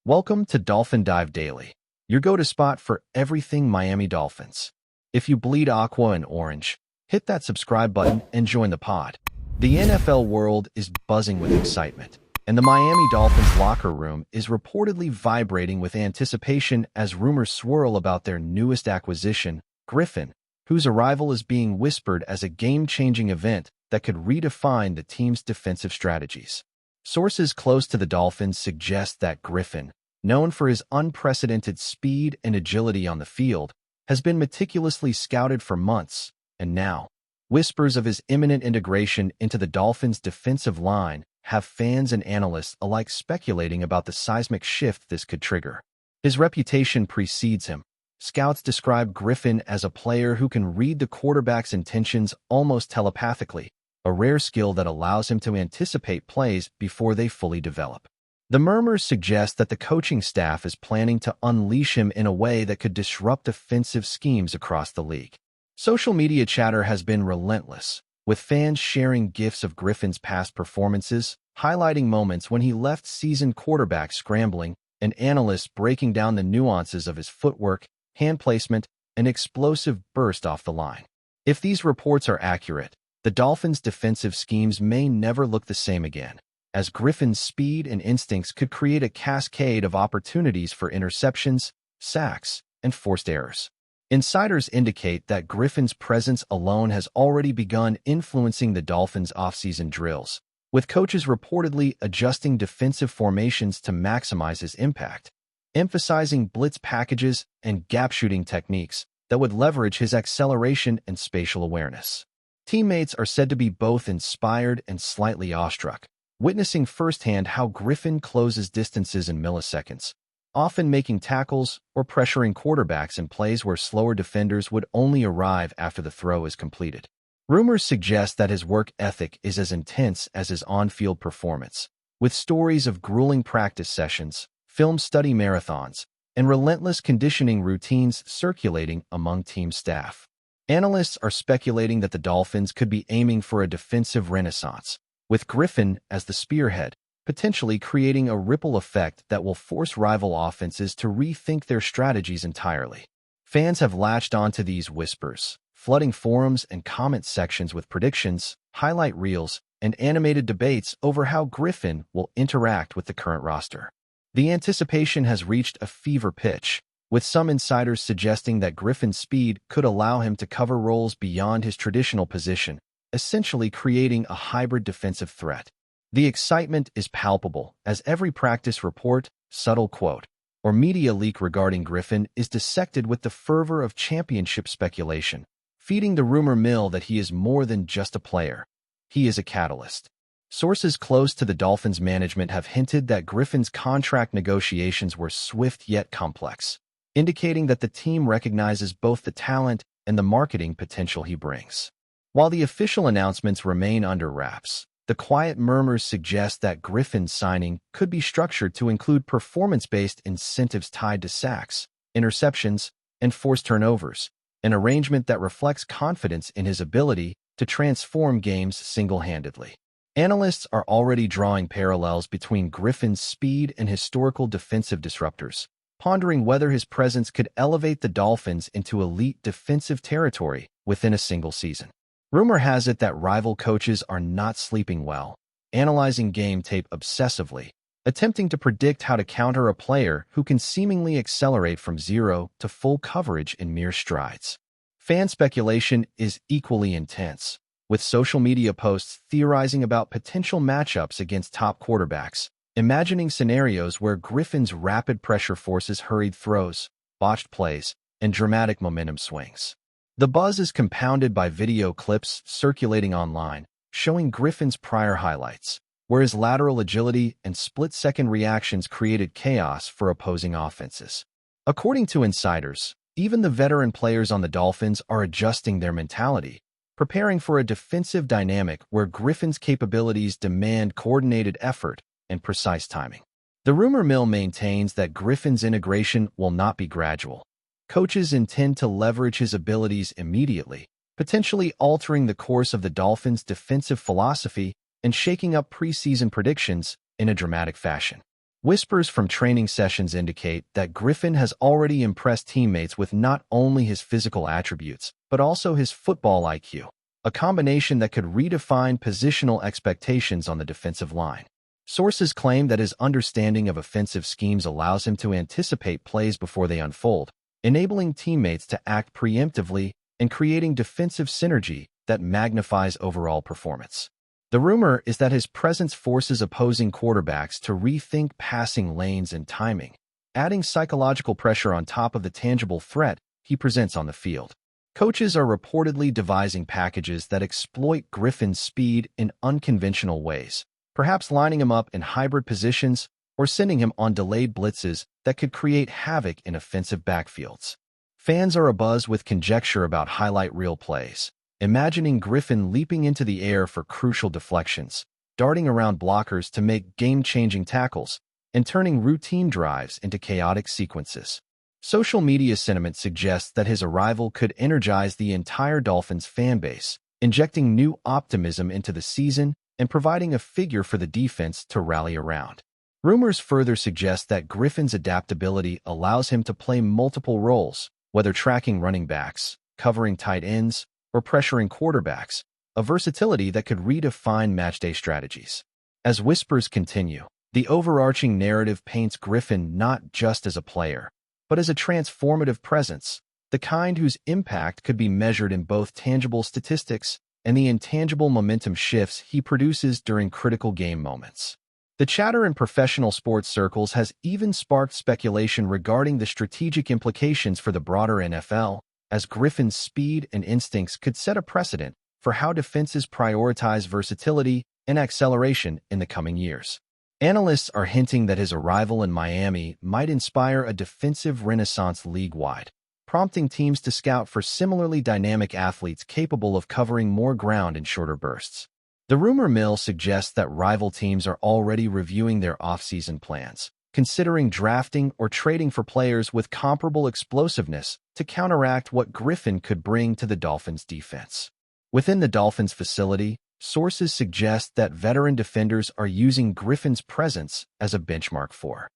Welcome to Dolphin Dive Daily, your go-to spot for everything Miami Dolphins. If you bleed aqua and orange, hit that subscribe button and join the pod. The NFL world is buzzing with excitement, and the Miami Dolphins locker room is reportedly vibrating with anticipation as rumors swirl about their newest acquisition, Griffin, whose arrival is being whispered as a game-changing event that could redefine the team's defensive strategies. Sources close to the Dolphins suggest that Griffin, known for his unprecedented speed and agility on the field, has been meticulously scouted for months, and now, whispers of his imminent integration into the Dolphins' defensive line have fans and analysts alike speculating about the seismic shift this could trigger. His reputation precedes him. Scouts describe Griffin as a player who can read the quarterback's intentions almost telepathically, a rare skill that allows him to anticipate plays before they fully develop. The murmurs suggest that the coaching staff is planning to unleash him in a way that could disrupt offensive schemes across the league. Social media chatter has been relentless, with fans sharing GIFs of Griffin's past performances, highlighting moments when he left seasoned quarterbacks scrambling, and analysts breaking down the nuances of his footwork, hand placement, and explosive burst off the line. If these reports are accurate, the Dolphins' defensive schemes may never look the same again, as Griffin's speed and instincts could create a cascade of opportunities for interceptions, sacks, and forced errors. Insiders indicate that Griffin's presence alone has already begun influencing the Dolphins' offseason drills, with coaches reportedly adjusting defensive formations to maximize his impact, emphasizing blitz packages and gap-shooting techniques that would leverage his acceleration and spatial awareness. Teammates are said to be both inspired and slightly awestruck, witnessing firsthand how Griffin closes distances in milliseconds, often making tackles or pressuring quarterbacks in plays where slower defenders would only arrive after the throw is completed. Rumors suggest that his work ethic is as intense as his on-field performance, with stories of grueling practice sessions, film study marathons, and relentless conditioning routines circulating among team staff. Analysts are speculating that the Dolphins could be aiming for a defensive renaissance, with Griffin as the spearhead, potentially creating a ripple effect that will force rival offenses to rethink their strategies entirely. Fans have latched onto these whispers, flooding forums and comment sections with predictions, highlight reels, and animated debates over how Griffin will interact with the current roster. The anticipation has reached a fever pitch, with some insiders suggesting that Griffin's speed could allow him to cover roles beyond his traditional position, essentially creating a hybrid defensive threat. The excitement is palpable, as every practice report, subtle quote, or media leak regarding Griffin is dissected with the fervor of championship speculation, feeding the rumor mill that he is more than just a player. He is a catalyst. Sources close to the Dolphins management have hinted that Griffin's contract negotiations were swift yet complex, indicating that the team recognizes both the talent and the marketing potential he brings. While the official announcements remain under wraps, the quiet murmurs suggest that Griffin's signing could be structured to include performance-based incentives tied to sacks, interceptions, and forced turnovers, an arrangement that reflects confidence in his ability to transform games single-handedly. Analysts are already drawing parallels between Griffin's speed and historical defensive disruptors, pondering whether his presence could elevate the Dolphins into elite defensive territory within a single season. Rumor has it that rival coaches are not sleeping well, analyzing game tape obsessively, attempting to predict how to counter a player who can seemingly accelerate from zero to full coverage in mere strides. Fan speculation is equally intense, with social media posts theorizing about potential matchups against top quarterbacks, imagining scenarios where Griffin's rapid pressure forces hurried throws, botched plays, and dramatic momentum swings. The buzz is compounded by video clips circulating online, showing Griffin's prior highlights, where his lateral agility and split-second reactions created chaos for opposing offenses. According to insiders, even the veteran players on the Dolphins are adjusting their mentality, preparing for a defensive dynamic where Griffin's capabilities demand coordinated effort and precise timing. The rumor mill maintains that Griffin's integration will not be gradual. Coaches intend to leverage his abilities immediately, potentially altering the course of the Dolphins' defensive philosophy and shaking up preseason predictions in a dramatic fashion. Whispers from training sessions indicate that Griffin has already impressed teammates with not only his physical attributes, but also his football IQ, a combination that could redefine positional expectations on the defensive line. Sources claim that his understanding of offensive schemes allows him to anticipate plays before they unfold, enabling teammates to act preemptively and creating defensive synergy that magnifies overall performance. The rumor is that his presence forces opposing quarterbacks to rethink passing lanes and timing, adding psychological pressure on top of the tangible threat he presents on the field. Coaches are reportedly devising packages that exploit Griffin's speed in unconventional ways, perhaps lining him up in hybrid positions or sending him on delayed blitzes that could create havoc in offensive backfields. Fans are abuzz with conjecture about highlight reel plays, imagining Griffin leaping into the air for crucial deflections, darting around blockers to make game-changing tackles, and turning routine drives into chaotic sequences. Social media sentiment suggests that his arrival could energize the entire Dolphins fanbase, injecting new optimism into the season and providing a figure for the defense to rally around. Rumors further suggest that Griffin's adaptability allows him to play multiple roles, whether tracking running backs, covering tight ends, or pressuring quarterbacks, a versatility that could redefine matchday strategies. As whispers continue, the overarching narrative paints Griffin not just as a player, but as a transformative presence, the kind whose impact could be measured in both tangible statistics and the intangible momentum shifts he produces during critical game moments. The chatter in professional sports circles has even sparked speculation regarding the strategic implications for the broader NFL, as Griffin's speed and instincts could set a precedent for how defenses prioritize versatility and acceleration in the coming years. Analysts are hinting that his arrival in Miami might inspire a defensive renaissance league-wide, prompting teams to scout for similarly dynamic athletes capable of covering more ground in shorter bursts. The rumor mill suggests that rival teams are already reviewing their offseason plans, considering drafting or trading for players with comparable explosiveness to counteract what Griffin could bring to the Dolphins' defense. Within the Dolphins' facility, sources suggest that veteran defenders are using Griffin's presence as a benchmark for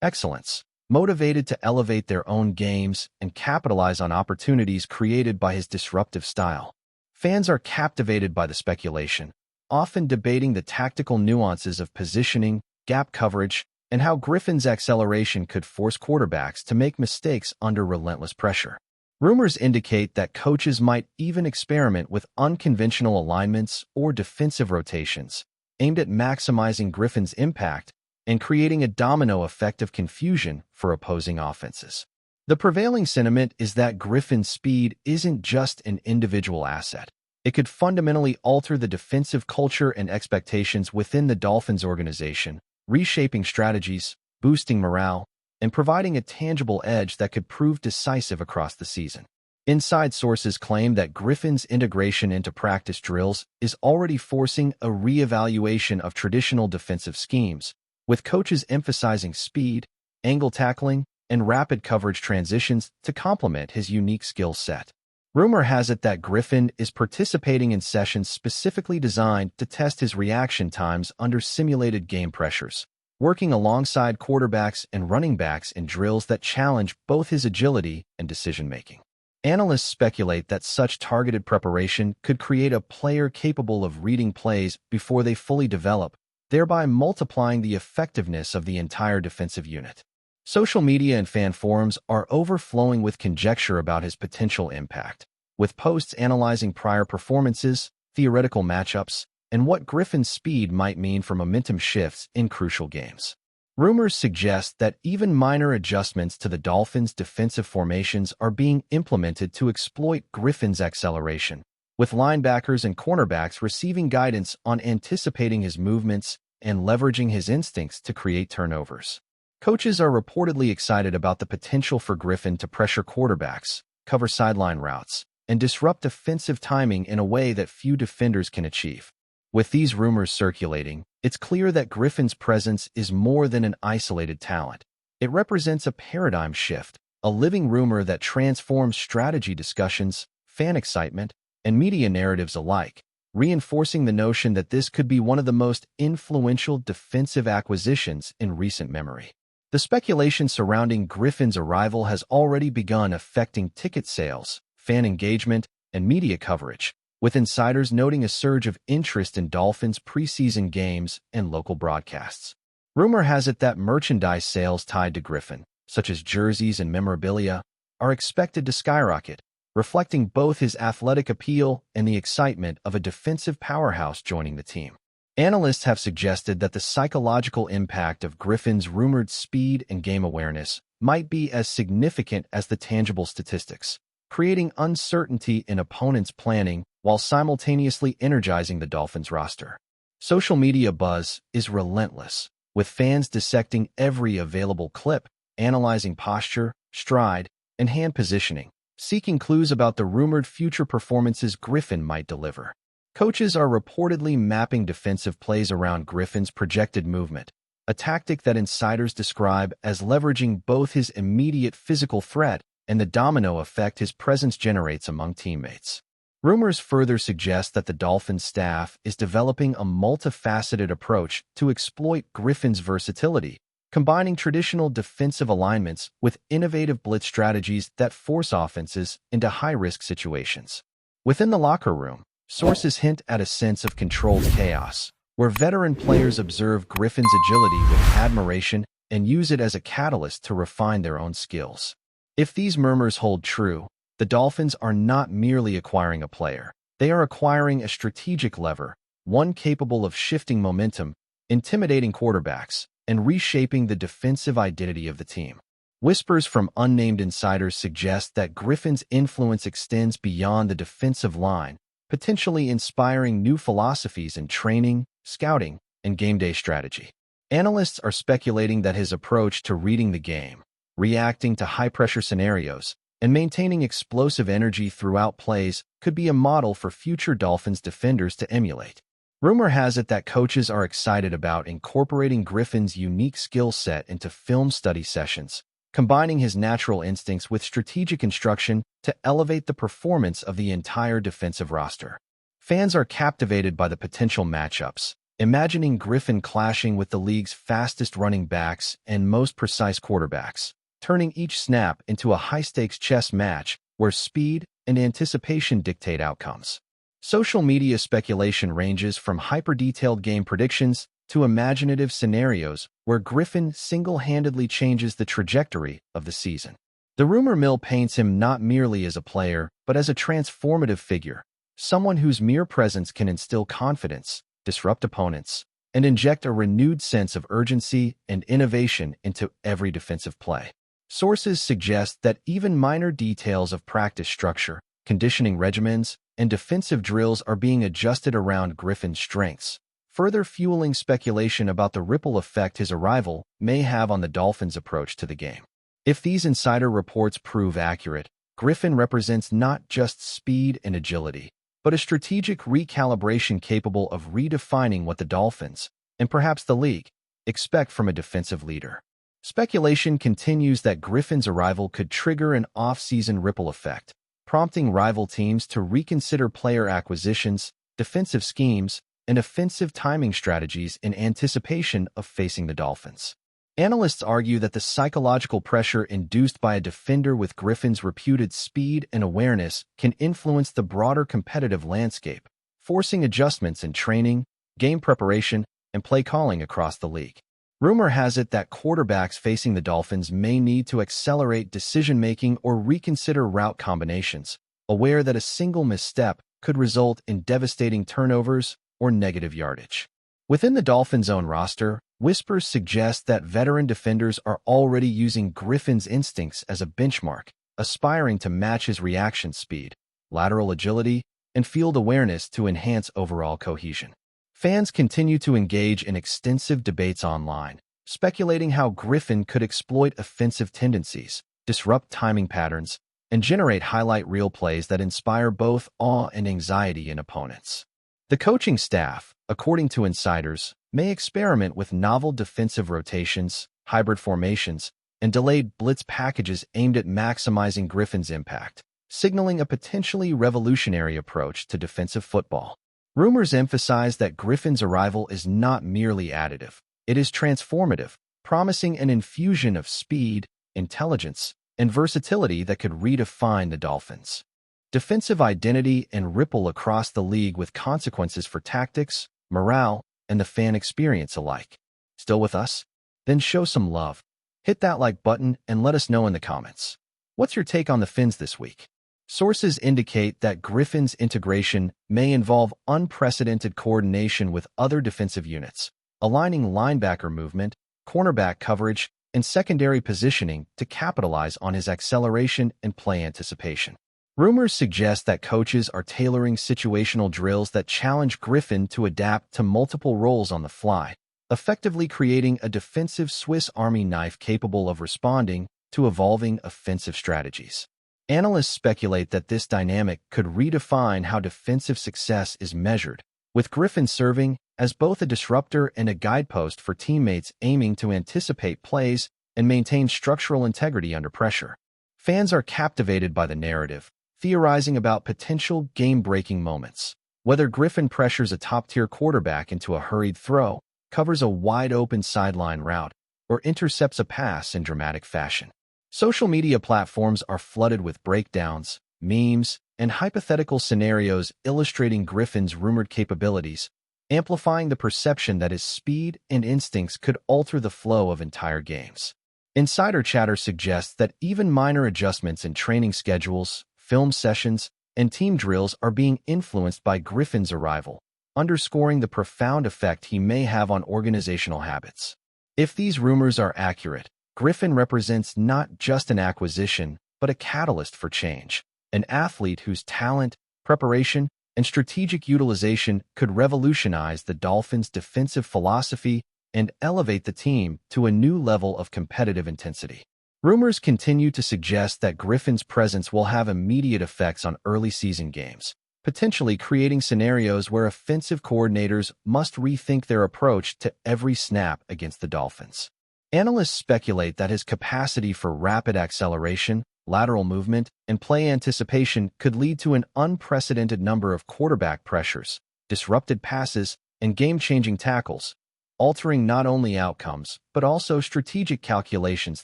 excellence, motivated to elevate their own games and capitalize on opportunities created by his disruptive style. Fans are captivated by the speculation, often debating the tactical nuances of positioning, gap coverage, and how Griffin's acceleration could force quarterbacks to make mistakes under relentless pressure. Rumors indicate that coaches might even experiment with unconventional alignments or defensive rotations, aimed at maximizing Griffin's impact and creating a domino effect of confusion for opposing offenses. The prevailing sentiment is that Griffin's speed isn't just an individual asset. It could fundamentally alter the defensive culture and expectations within the Dolphins organization, reshaping strategies, boosting morale, and providing a tangible edge that could prove decisive across the season. Inside sources claim that Griffin's integration into practice drills is already forcing a reevaluation of traditional defensive schemes, with coaches emphasizing speed, angle tackling, and rapid coverage transitions to complement his unique skill set. Rumor has it that Griffin is participating in sessions specifically designed to test his reaction times under simulated game pressures, working alongside quarterbacks and running backs in drills that challenge both his agility and decision-making. Analysts speculate that such targeted preparation could create a player capable of reading plays before they fully develop, thereby multiplying the effectiveness of the entire defensive unit. Social media and fan forums are overflowing with conjecture about his potential impact, with posts analyzing prior performances, theoretical matchups, and what Griffin's speed might mean for momentum shifts in crucial games. Rumors suggest that even minor adjustments to the Dolphins' defensive formations are being implemented to exploit Griffin's acceleration, with linebackers and cornerbacks receiving guidance on anticipating his movements and leveraging his instincts to create turnovers. Coaches are reportedly excited about the potential for Griffin to pressure quarterbacks, cover sideline routes, and disrupt offensive timing in a way that few defenders can achieve. With these rumors circulating, it's clear that Griffin's presence is more than an isolated talent. It represents a paradigm shift, a living rumor that transforms strategy discussions, fan excitement, and media narratives alike, reinforcing the notion that this could be one of the most influential defensive acquisitions in recent memory. The speculation surrounding Griffin's arrival has already begun affecting ticket sales, fan engagement, and media coverage, with insiders noting a surge of interest in Dolphins' preseason games and local broadcasts. Rumor has it that merchandise sales tied to Griffin, such as jerseys and memorabilia, are expected to skyrocket, reflecting both his athletic appeal and the excitement of a defensive powerhouse joining the team. Analysts have suggested that the psychological impact of Griffin's rumored speed and game awareness might be as significant as the tangible statistics, creating uncertainty in opponents' planning while simultaneously energizing the Dolphins roster. Social media buzz is relentless, with fans dissecting every available clip, analyzing posture, stride, and hand positioning, seeking clues about the rumored future performances Griffin might deliver. Coaches are reportedly mapping defensive plays around Griffin's projected movement, a tactic that insiders describe as leveraging both his immediate physical threat and the domino effect his presence generates among teammates. Rumors further suggest that the Dolphins staff is developing a multifaceted approach to exploit Griffin's versatility, combining traditional defensive alignments with innovative blitz strategies that force offenses into high-risk situations. Within the locker room, sources hint at a sense of controlled chaos, where veteran players observe Griffin's agility with admiration and use it as a catalyst to refine their own skills. If these murmurs hold true, the Dolphins are not merely acquiring a player. They are acquiring a strategic lever, one capable of shifting momentum, intimidating quarterbacks, and reshaping the defensive identity of the team. Whispers from unnamed insiders suggest that Griffin's influence extends beyond the defensive line, potentially inspiring new philosophies in training, scouting, and game day strategy. Analysts are speculating that his approach to reading the game, reacting to high-pressure scenarios, and maintaining explosive energy throughout plays could be a model for future Dolphins defenders to emulate. Rumor has it that coaches are excited about incorporating Griffin's unique skill set into film study sessions, combining his natural instincts with strategic instruction to elevate the performance of the entire defensive roster. Fans are captivated by the potential matchups, imagining Griffin clashing with the league's fastest running backs and most precise quarterbacks, turning each snap into a high-stakes chess match where speed and anticipation dictate outcomes. Social media speculation ranges from hyper-detailed game predictions to imaginative scenarios where Griffin single-handedly changes the trajectory of the season. The rumor mill paints him not merely as a player, but as a transformative figure, someone whose mere presence can instill confidence, disrupt opponents, and inject a renewed sense of urgency and innovation into every defensive play. Sources suggest that even minor details of practice structure, conditioning regimens, and defensive drills are being adjusted around Griffin's strengths, further fueling speculation about the ripple effect his arrival may have on the Dolphins' approach to the game. If these insider reports prove accurate, Griffin represents not just speed and agility, but a strategic recalibration capable of redefining what the Dolphins, and perhaps the league, expect from a defensive leader. Speculation continues that Griffin's arrival could trigger an off-season ripple effect, prompting rival teams to reconsider player acquisitions, defensive schemes, and offensive timing strategies in anticipation of facing the Dolphins. Analysts argue that the psychological pressure induced by a defender with Griffin's reputed speed and awareness can influence the broader competitive landscape, forcing adjustments in training, game preparation, and play calling across the league. Rumor has it that quarterbacks facing the Dolphins may need to accelerate decision-making or reconsider route combinations, aware that a single misstep could result in devastating turnovers or negative yardage. Within the Dolphins' own roster, whispers suggest that veteran defenders are already using Griffin's instincts as a benchmark, aspiring to match his reaction speed, lateral agility, and field awareness to enhance overall cohesion. Fans continue to engage in extensive debates online, speculating how Griffin could exploit offensive tendencies, disrupt timing patterns, and generate highlight reel plays that inspire both awe and anxiety in opponents. The coaching staff, according to insiders, may experiment with novel defensive rotations, hybrid formations, and delayed blitz packages aimed at maximizing Griffin's impact, signaling a potentially revolutionary approach to defensive football. Rumors emphasize that Griffin's arrival is not merely additive. It is transformative, promising an infusion of speed, intelligence, and versatility that could redefine the Dolphins' defensive identity and ripple across the league with consequences for tactics, morale, and the fan experience alike. Still with us? Then show some love. Hit that like button and let us know in the comments. What's your take on the Fins this week? Sources indicate that Griffin's integration may involve unprecedented coordination with other defensive units, aligning linebacker movement, cornerback coverage, and secondary positioning to capitalize on his acceleration and play anticipation. Rumors suggest that coaches are tailoring situational drills that challenge Griffin to adapt to multiple roles on the fly, effectively creating a defensive Swiss Army knife capable of responding to evolving offensive strategies. Analysts speculate that this dynamic could redefine how defensive success is measured, with Griffin serving as both a disruptor and a guidepost for teammates aiming to anticipate plays and maintain structural integrity under pressure. Fans are captivated by the narrative, theorizing about potential game-breaking moments. Whether Griffin pressures a top-tier quarterback into a hurried throw, covers a wide-open sideline route, or intercepts a pass in dramatic fashion. Social media platforms are flooded with breakdowns, memes, and hypothetical scenarios illustrating Griffin's rumored capabilities, amplifying the perception that his speed and instincts could alter the flow of entire games. Insider chatter suggests that even minor adjustments in training schedules, film sessions, and team drills are being influenced by Griffin's arrival, underscoring the profound effect he may have on organizational habits. If these rumors are accurate, Griffin represents not just an acquisition, but a catalyst for change, an athlete whose talent, preparation, and strategic utilization could revolutionize the Dolphins' defensive philosophy and elevate the team to a new level of competitive intensity. Rumors continue to suggest that Griffin's presence will have immediate effects on early season games, potentially creating scenarios where offensive coordinators must rethink their approach to every snap against the Dolphins. Analysts speculate that his capacity for rapid acceleration, lateral movement, and play anticipation could lead to an unprecedented number of quarterback pressures, disrupted passes, and game-changing tackles, altering not only outcomes, but also strategic calculations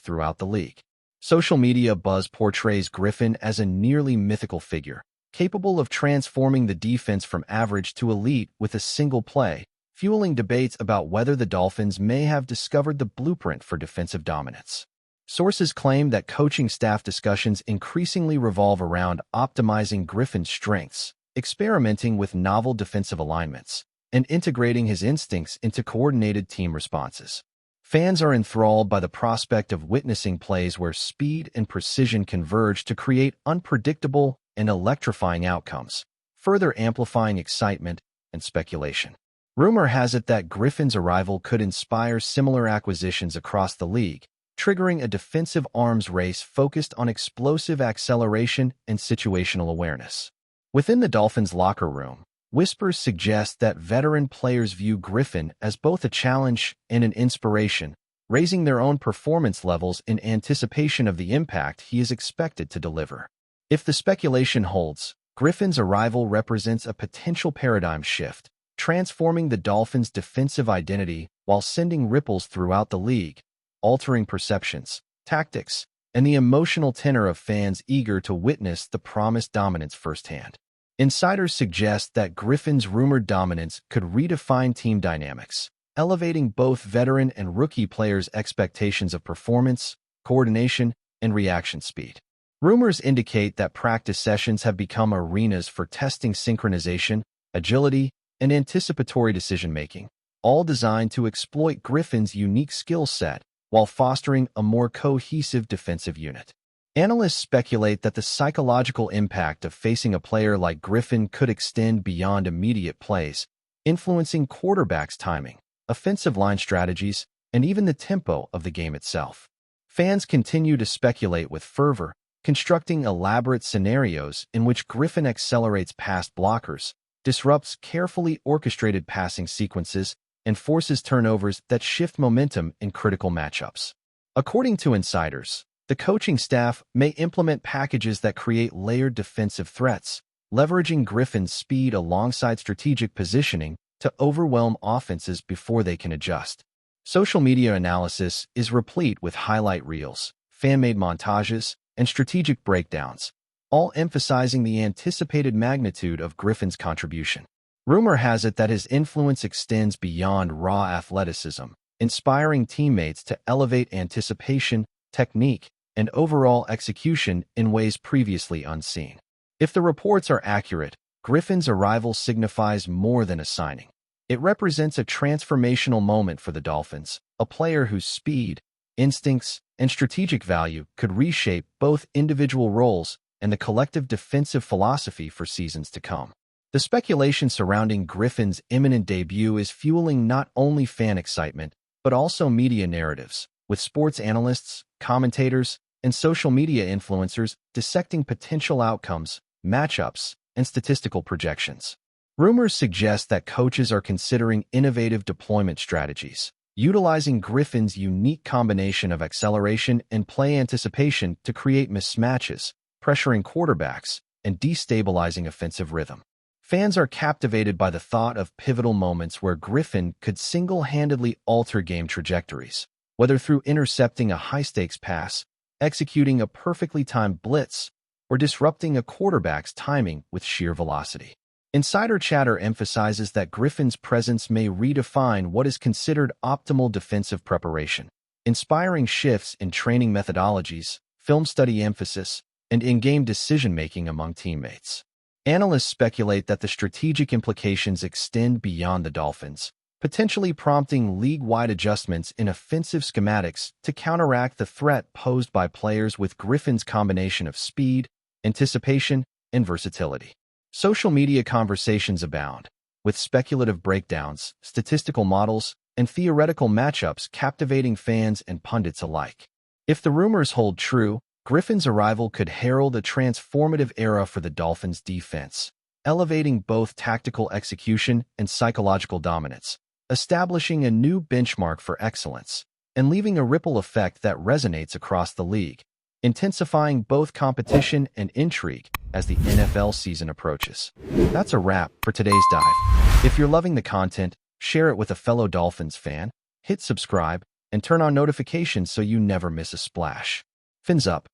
throughout the league. Social media buzz portrays Griffin as a nearly mythical figure, capable of transforming the defense from average to elite with a single play, fueling debates about whether the Dolphins may have discovered the blueprint for defensive dominance. Sources claim that coaching staff discussions increasingly revolve around optimizing Griffin's strengths, experimenting with novel defensive alignments, and integrating his instincts into coordinated team responses. Fans are enthralled by the prospect of witnessing plays where speed and precision converge to create unpredictable and electrifying outcomes, further amplifying excitement and speculation. Rumor has it that Griffin's arrival could inspire similar acquisitions across the league, triggering a defensive arms race focused on explosive acceleration and situational awareness. Within the Dolphins' locker room, whispers suggest that veteran players view Griffin as both a challenge and an inspiration, raising their own performance levels in anticipation of the impact he is expected to deliver. If the speculation holds, Griffin's arrival represents a potential paradigm shift, transforming the Dolphins' defensive identity while sending ripples throughout the league, altering perceptions, tactics, and the emotional tenor of fans eager to witness the promised dominance firsthand. Insiders suggest that Griffin's rumored dominance could redefine team dynamics, elevating both veteran and rookie players' expectations of performance, coordination, and reaction speed. Rumors indicate that practice sessions have become arenas for testing synchronization, agility, and anticipatory decision-making, all designed to exploit Griffin's unique skill set while fostering a more cohesive defensive unit. Analysts speculate that the psychological impact of facing a player like Griffin could extend beyond immediate plays, influencing quarterbacks' timing, offensive line strategies, and even the tempo of the game itself. Fans continue to speculate with fervor, constructing elaborate scenarios in which Griffin accelerates past blockers, disrupts carefully orchestrated passing sequences, and forces turnovers that shift momentum in critical matchups. According to insiders, the coaching staff may implement packages that create layered defensive threats, leveraging Griffin's speed alongside strategic positioning to overwhelm offenses before they can adjust. Social media analysis is replete with highlight reels, fan-made montages, and strategic breakdowns, all emphasizing the anticipated magnitude of Griffin's contribution. Rumor has it that his influence extends beyond raw athleticism, inspiring teammates to elevate anticipation, technique, and overall execution in ways previously unseen. If the reports are accurate, Griffin's arrival signifies more than a signing. It represents a transformational moment for the Dolphins, a player whose speed, instincts, and strategic value could reshape both individual roles and the collective defensive philosophy for seasons to come. The speculation surrounding Griffin's imminent debut is fueling not only fan excitement, but also media narratives, with sports analysts, commentators, and social media influencers dissecting potential outcomes, matchups, and statistical projections. Rumors suggest that coaches are considering innovative deployment strategies, utilizing Griffin's unique combination of acceleration and play anticipation to create mismatches, pressuring quarterbacks, and destabilizing offensive rhythm. Fans are captivated by the thought of pivotal moments where Griffin could single-handedly alter game trajectories, whether through intercepting a high-stakes pass, executing a perfectly timed blitz, or disrupting a quarterback's timing with sheer velocity. Insider chatter emphasizes that Griffin's presence may redefine what is considered optimal defensive preparation, inspiring shifts in training methodologies, film study emphasis, and in-game decision-making among teammates. Analysts speculate that the strategic implications extend beyond the Dolphins, potentially prompting league-wide adjustments in offensive schematics to counteract the threat posed by players with Griffin's combination of speed, anticipation, and versatility. Social media conversations abound, with speculative breakdowns, statistical models, and theoretical matchups captivating fans and pundits alike. If the rumors hold true, Griffin's arrival could herald a transformative era for the Dolphins' defense, elevating both tactical execution and psychological dominance, establishing a new benchmark for excellence, and leaving a ripple effect that resonates across the league, intensifying both competition and intrigue as the NFL season approaches. That's a wrap for today's dive. If you're loving the content, share it with a fellow Dolphins fan, hit subscribe, and turn on notifications so you never miss a splash. Fins up.